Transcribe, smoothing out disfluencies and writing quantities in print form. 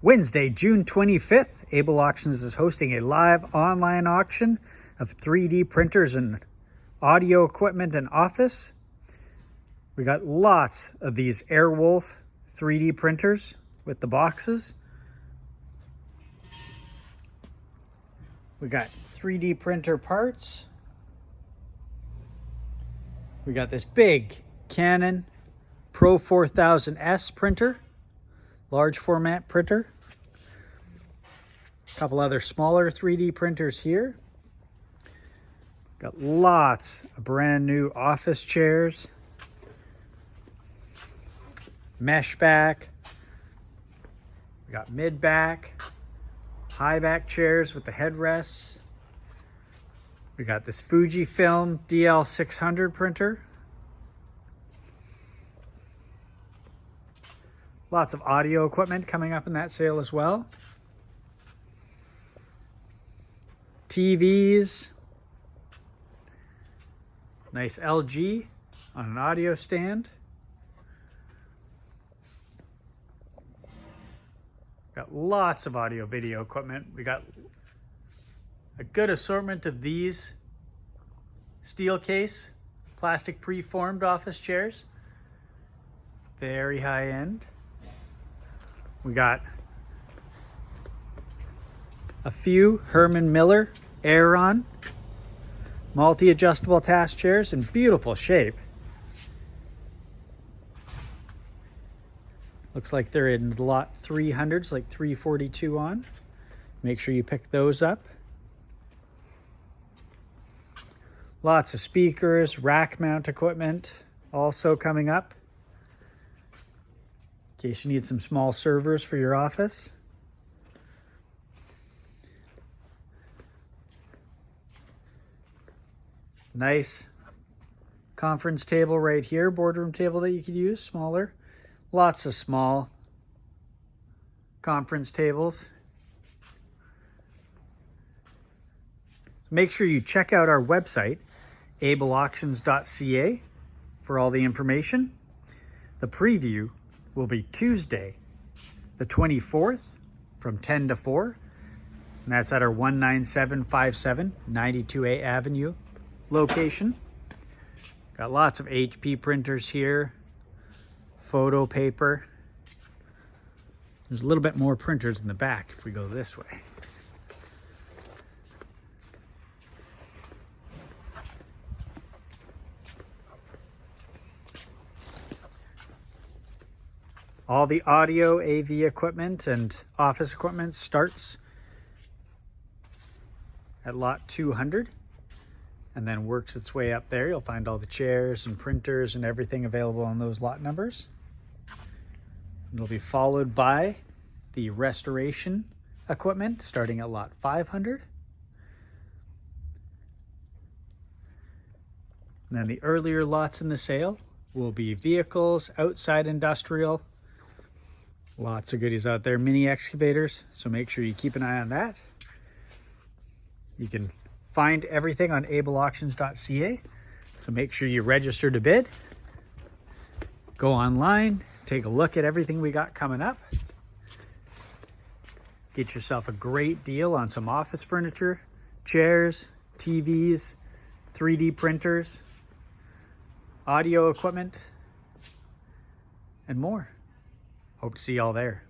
Wednesday, June 25th, Able Auctions is hosting a live online auction of 3D printers and audio equipment and office. We got lots of these Airwolf 3D printers with the boxes. We got 3D printer parts. We got this big Canon Pro 4000S printer, large format printer. A couple other smaller 3D printers here. Got lots of brand new office chairs, mesh back. We got mid back, high back chairs with the headrests. We got this Fujifilm DL600 printer. Lots of audio equipment coming up in that sale as well. TVs. Nice LG on an audio stand. Got lots of audio video equipment. We got a good assortment of these steel case, plastic preformed office chairs. Very high end. We got a few Herman Miller Aeron multi-adjustable task chairs in beautiful shape. Looks like they're in the lot 300s, like 342 on. Make sure you pick those up. Lots of speakers, rack mount equipment also coming up, in case you need some small servers for your office. Nice conference table right here, boardroom table that you could use, smaller. Lots of small conference tables. Make sure you check out our website, ableauctions.ca, for all the information. The preview will be Tuesday, the 24th from 10 to 4. And that's at our 19757 92A Avenue location. Got lots of HP printers here, photo paper. There's a little bit more printers in the back if we go this way. All the audio, AV equipment and office equipment starts at lot 200 and then works its way up there. You'll find all the chairs and printers and everything available on those lot numbers. It'll be followed by the restoration equipment starting at lot 500. And then the earlier lots in the sale will be vehicles, outside industrial. Lots of goodies out there, mini excavators, so make sure you keep an eye on that. You can find everything on ableauctions.ca, so make sure you register to bid. Go online, take a look at everything we got coming up. Get yourself a great deal on some office furniture, chairs, TVs, 3D printers, audio equipment, and more. Hope to see y'all there.